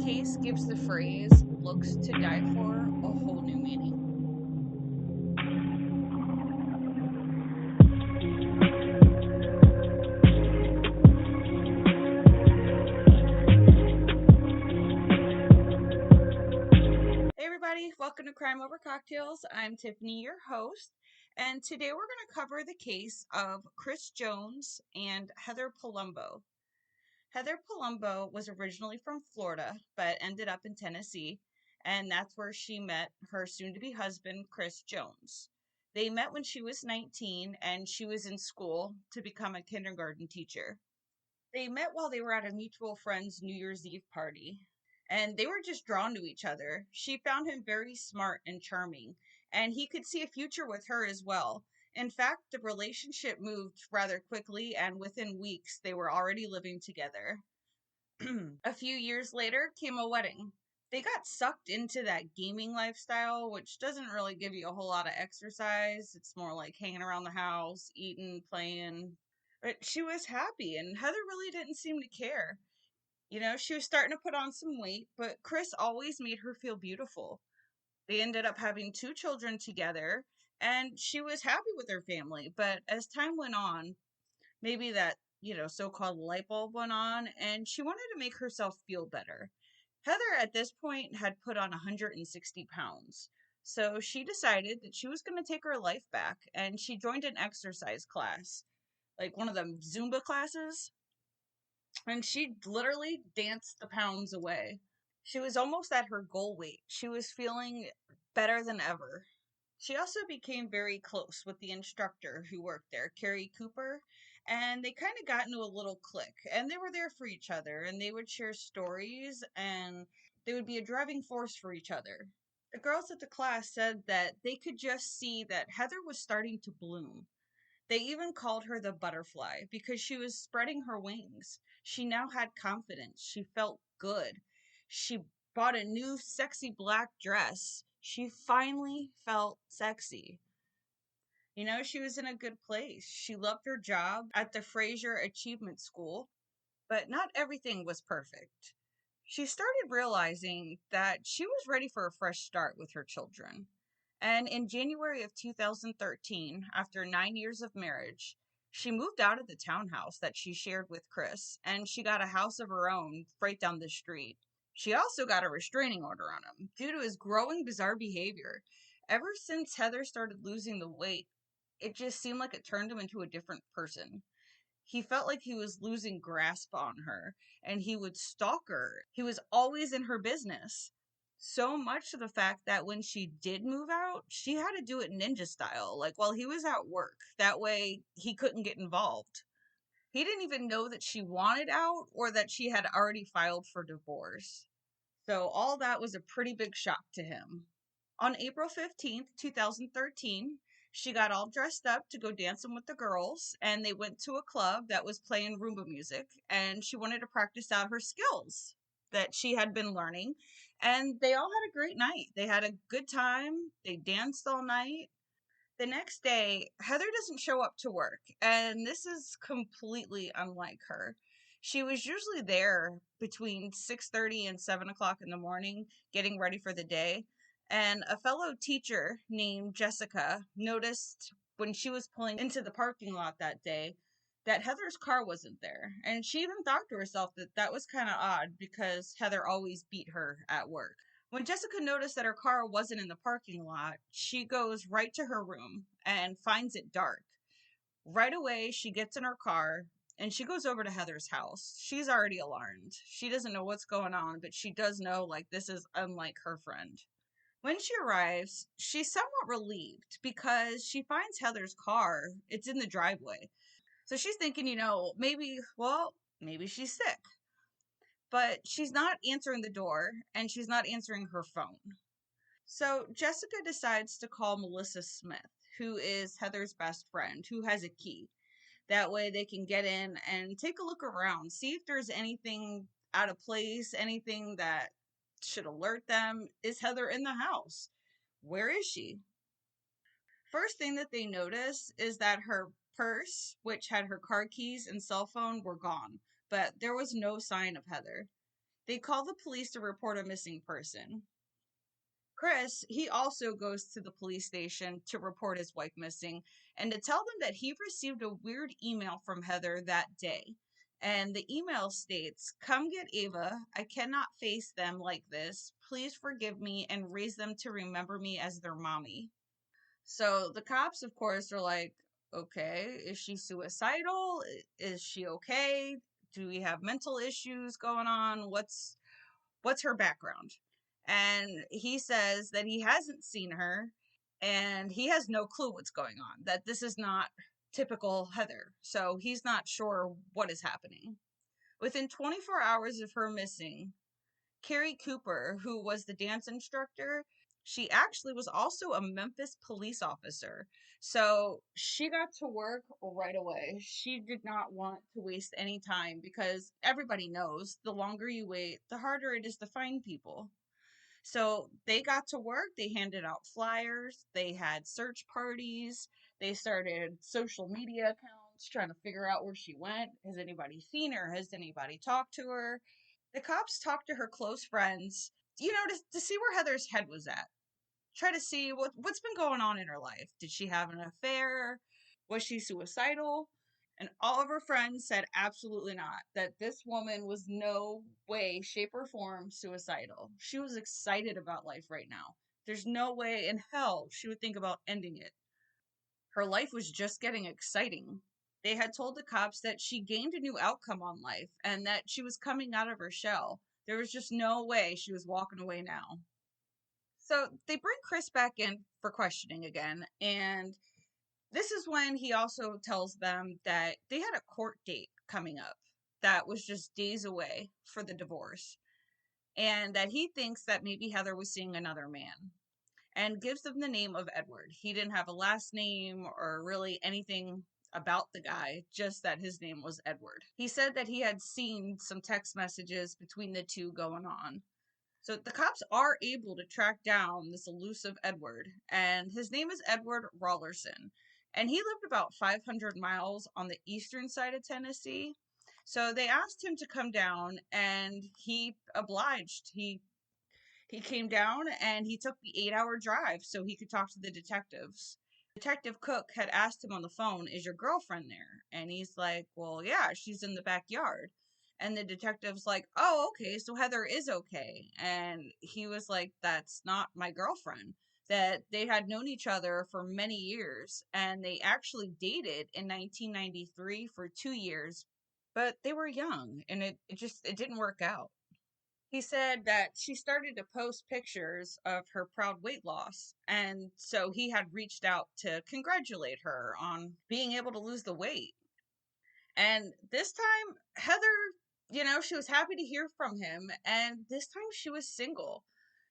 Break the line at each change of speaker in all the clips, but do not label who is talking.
case gives the phrase looks to die for a whole new meaning. Hey everybody, welcome to Crime Over Cocktails. I'm Tiffany, your host, and today we're going to cover the case of Chris Jones and Heather Palumbo. Heather Palumbo was originally from Florida, but ended up in Tennessee, and that's where she met her soon-to-be husband, Chris Jones. They met when she was 19, and she was in school to become a kindergarten teacher. They met while they were at a mutual friend's New Year's Eve party, and they were just drawn to each other. She found him very smart and charming, and he could see a future with her as well. In fact, the relationship moved rather quickly, and within weeks, they were already living together. A few years later came a wedding. They got sucked into that gaming lifestyle, which doesn't really give you a whole lot of exercise. It's more like hanging around the house, eating, playing. But she was happy, and Heather really didn't seem to care. She was starting to put on some weight, but Chris always made her feel beautiful. They ended up having two children together, and she was happy with her family. But as time went on, maybe that, so-called light bulb went on, and she wanted to make herself feel better. Heather at this point had put on 160 pounds. So she decided that she was going to take her life back, and she joined an exercise class, like one of the Zumba classes, and she literally danced the pounds away. She was almost at her goal weight. She was feeling better than ever. She also became very close with the instructor who worked there, Carrie Cooper, and they kind of got into a little clique, and they were there for each other, and they would share stories, and they would be a driving force for each other. The girls at the class said that they could just see that Heather was starting to bloom. They even called her the butterfly because she was spreading her wings. She now had confidence. She felt good. She bought a new sexy black dress. She finally felt sexy. She was in a good place. She loved her job at the Fraser Achievement School, but not everything was perfect. She started realizing that she was ready for a fresh start with her children. And in January of 2013, after 9 years of marriage, she moved out of the townhouse that she shared with Chris, and she got a house of her own right down the street. She also got a restraining order on him due to his growing bizarre behavior. Ever since Heather started losing the weight, it just seemed like it turned him into a different person. He felt like he was losing grasp on her, and he would stalk her. He was always in her business. So much to the fact that when she did move out, she had to do it ninja style, like while he was at work. That way he couldn't get involved. He didn't even know that she wanted out or that she had already filed for divorce. So all that was a pretty big shock to him. On April 15th, 2013, she got all dressed up to go dancing with the girls, and they went to a club that was playing Roomba music, and she wanted to practice out her skills that she had been learning. And they all had a great night. They had a good time. They danced all night. The next day, Heather doesn't show up to work, and this is completely unlike her. She was usually there between 6:30 and 7 o'clock in the morning, getting ready for the day. And a fellow teacher named Jessica noticed when she was pulling into the parking lot that day that Heather's car wasn't there. And she even thought to herself that that was kind of odd because Heather always beat her at work. When Jessica noticed that her car wasn't in the parking lot, she goes right to her room and finds it dark. Right away, she gets in her car and she goes over to Heather's house. She's already alarmed. She doesn't know what's going on, but she does know, like, this is unlike her friend. When she arrives, she's somewhat relieved because she finds Heather's car. It's in the driveway. So she's thinking, maybe she's sick. But she's not answering the door and she's not answering her phone. So Jessica decides to call Melissa Smith, who is Heather's best friend, who has a key. That way they can get in and take a look around, see if there's anything out of place, anything that should alert them. Is Heather in the house? Where is she? First thing that they notice is that her purse, which had her car keys and cell phone, were gone, but there was no sign of Heather. They call the police to report a missing person. Chris, he also goes to the police station to report his wife missing and to tell them that he received a weird email from Heather that day. And the email states, "Come get Ava. I cannot face them like this. Please forgive me and raise them to remember me as their mommy." So the cops, of course, are like, okay, is she suicidal? Is she okay? Do we have mental issues going on? What's her background? And he says that he hasn't seen her and he has no clue what's going on, that this is not typical Heather. So he's not sure what is happening. Within 24 hours of her missing, Carrie Cooper, who was the dance instructor, she actually was also a Memphis police officer. So she got to work right away. She did not want to waste any time because everybody knows the longer you wait, the harder it is to find people. So they got to work. They handed out flyers. They had search parties. They started social media accounts trying to figure out where she went. Has anybody seen her? Has anybody talked to her? The cops talked to her close friends, to see where Heather's head was at. Try to see what's been going on in her life. Did she have an affair? Was she suicidal? And all of her friends said absolutely not, that this woman was no way, shape, or form suicidal. She was excited about life right now. There's no way in hell she would think about ending it. Her life was just getting exciting. They had told the cops that she gained a new outcome on life and that she was coming out of her shell. There was just no way she was walking away now. So they bring Chris back in for questioning again, and this is when he also tells them that they had a court date coming up that was just days away for the divorce, and that he thinks that maybe Heather was seeing another man, and gives them the name of Edward. He didn't have a last name or really anything about the guy, just that his name was Edward. He said that he had seen some text messages between the two going on. So the cops are able to track down this elusive Edward, and his name is Edward Rollerson. And he lived about 500 miles on the eastern side of Tennessee. So they asked him to come down, and he obliged. He came down and he took the 8-hour drive so he could talk to the detectives. Detective Cook had asked him on the phone, "Is your girlfriend there?" And he's like, "Well, yeah, she's in the backyard." And the detective's like, "Oh, okay, so Heather is okay." And he was like, "That's not my girlfriend." That they had known each other for many years and they actually dated in 1993 for 2 years, but they were young and it didn't work out. He said that she started to post pictures of her proud weight loss. And so he had reached out to congratulate her on being able to lose the weight. And this time, Heather, she was happy to hear from him. And this time she was single.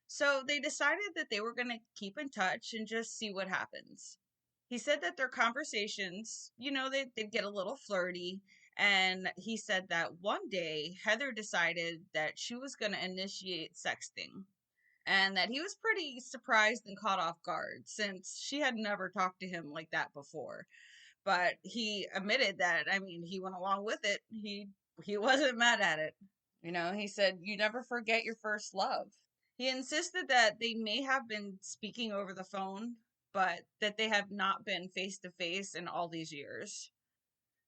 So they decided that they were going to keep in touch and just see what happens. He said that their conversations, they'd get a little flirty. And he said that one day Heather decided that she was going to initiate sexting and that he was pretty surprised and caught off guard since she had never talked to him like that before. But he admitted that, I mean, he went along with it. He wasn't mad at it. He said, "You never forget your first love." He insisted that they may have been speaking over the phone, but that they have not been face to face in all these years.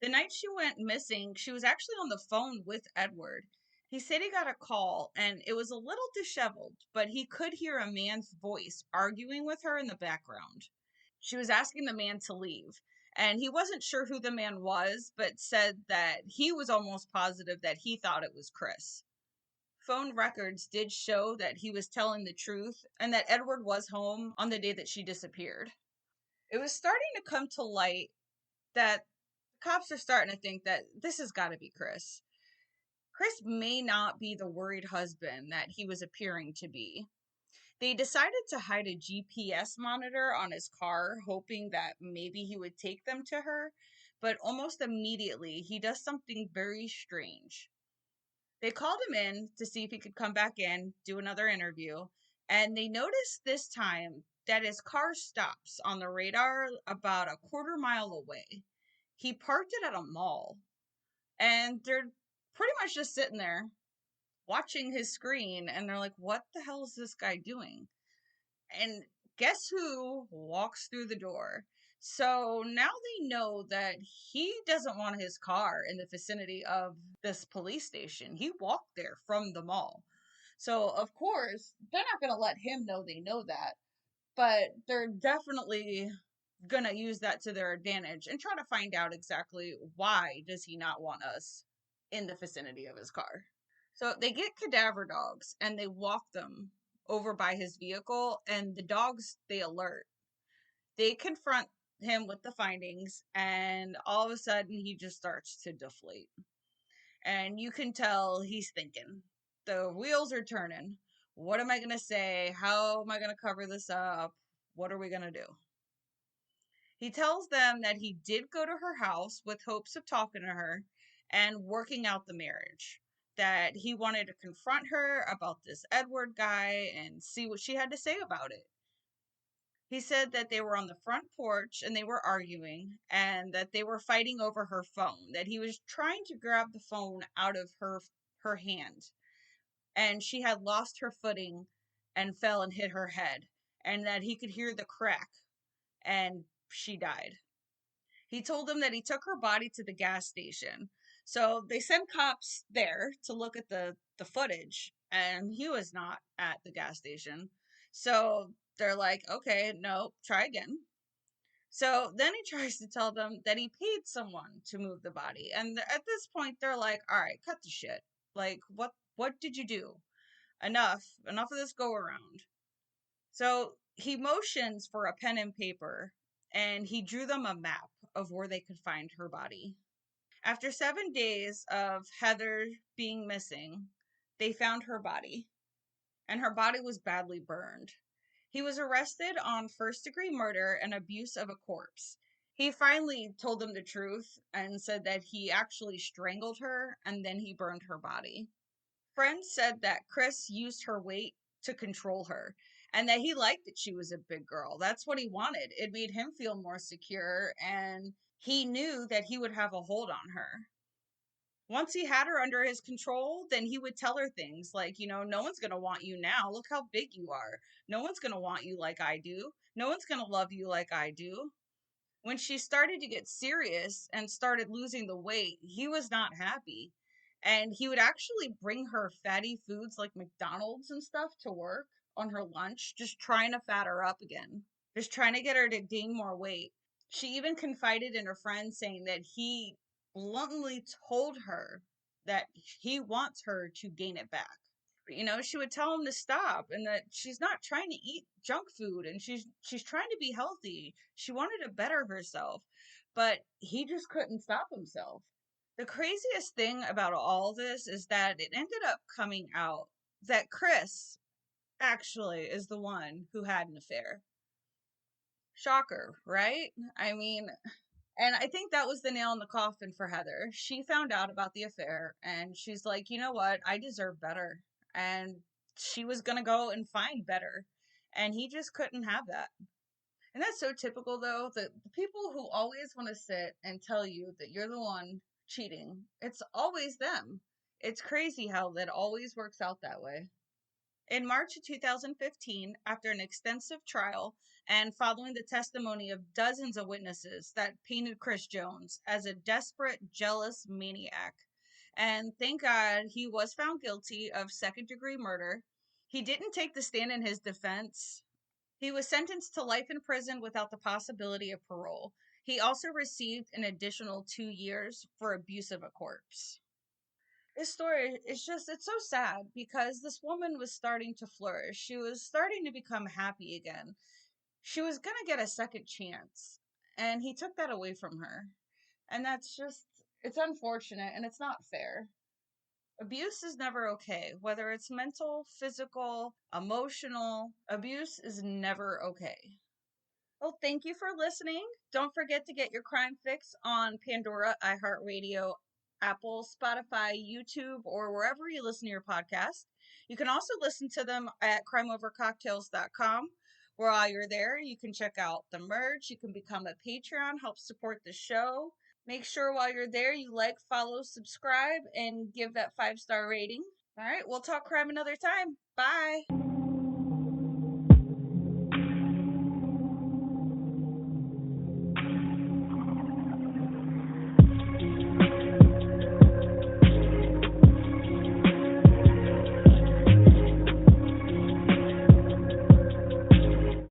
The night she went missing, she was actually on the phone with Edward. He said he got a call and it was a little disheveled, but he could hear a man's voice arguing with her in the background. She was asking the man to leave, and he wasn't sure who the man was, but said that he was almost positive that he thought it was Chris. Phone records did show that he was telling the truth and that Edward was home on the day that she disappeared. It was starting to come to light that cops are starting to think that this has got to be Chris. Chris may not be the worried husband that he was appearing to be. They decided to hide a GPS monitor on his car, hoping that maybe he would take them to her, but almost immediately he does something very strange. They called him in to see if he could come back in, do another interview, and they noticed this time that his car stops on the radar about a quarter mile away. He parked it at a mall, and they're pretty much just sitting there. watching his screen, and they're like, what the hell is this guy doing? And guess who walks through the door? So now they know that he doesn't want his car in the vicinity of this police station. He walked there from the mall. So, of course, they're not going to let him know they know that, but they're definitely going to use that to their advantage and try to find out exactly why does he not want us in the vicinity of his car. So they get cadaver dogs and they walk them over by his vehicle, and the dogs, they alert. They confront him with the findings, and all of a sudden he just starts to deflate. And you can tell he's thinking. The wheels are turning. What am I going to say? How am I going to cover this up? What are we going to do? He tells them that he did go to her house with hopes of talking to her and working out the marriage. That he wanted to confront her about this Edward guy and see what she had to say about it. He said that they were on the front porch and they were arguing and that they were fighting over her phone, that he was trying to grab the phone out of her hand, and she had lost her footing and fell and hit her head, and that he could hear the crack, and she died. He told them that he took her body to the gas station. So they sent cops there to look at the footage, and he was not at the gas station. So they're like, okay, no, try again. So then he tries to tell them that he paid someone to move the body. And at this point, they're like, all right, cut the shit. Like, what did you do? Enough of this go around. So he motions for a pen and paper, and he drew them a map of where they could find her body. After 7 days of Heather being missing, they found her body, and her body was badly burned. He was arrested on first-degree murder and abuse of a corpse. He finally told them the truth and said that he actually strangled her and then he burned her body. Friends said that Chris used her weight to control her and that he liked that she was a big girl. That's what he wanted. It made him feel more secure, and he knew that he would have a hold on her. Once he had her under his control, then he would tell her things like, no one's going to want you now. Look how big you are. No one's going to want you like I do. No one's going to love you like I do. When she started to get serious and started losing the weight, he was not happy. And he would actually bring her fatty foods like McDonald's and stuff to work on her lunch, just trying to fat her up again, just trying to get her to gain more weight. She even confided in her friend saying that he bluntly told her that he wants her to gain it back. She would tell him to stop and that she's not trying to eat junk food, and she's trying to be healthy. She wanted to better herself, but he just couldn't stop himself. The craziest thing about all this is that it ended up coming out that Chris actually is the one who had an affair. Shocker, right? I mean, and I think that was the nail in the coffin for Heather. She found out about the affair and she's like, you know what? I deserve better. And she was going to go and find better. And he just couldn't have that. And that's so typical, though, that the people who always want to sit and tell you that you're the one cheating, it's always them. It's crazy how that always works out that way. In March of 2015, after an extensive trial and following the testimony of dozens of witnesses that painted Chris Jones as a desperate, jealous maniac, and thank God he was found guilty of second-degree murder, he didn't take the stand in his defense. He was sentenced to life in prison without the possibility of parole. He also received an additional 2 years for abuse of a corpse. This story is just, it's so sad because this woman was starting to flourish. She was starting to become happy again. She was going to get a second chance, and he took that away from her. And that's just, it's unfortunate and it's not fair. Abuse is never okay, whether it's mental, physical, emotional. Abuse is never okay. Well, thank you for listening. Don't forget to get your crime fix on Pandora, iHeartRadio, Apple, Spotify, YouTube, or wherever you listen to your podcast. You can also listen to them at crimeovercocktails.com, where while you're there, you can check out the merch. You can become a Patreon, help support the show. Make sure while you're there, you like, follow, subscribe, and give that 5-star rating. All right, we'll talk crime another time. Bye.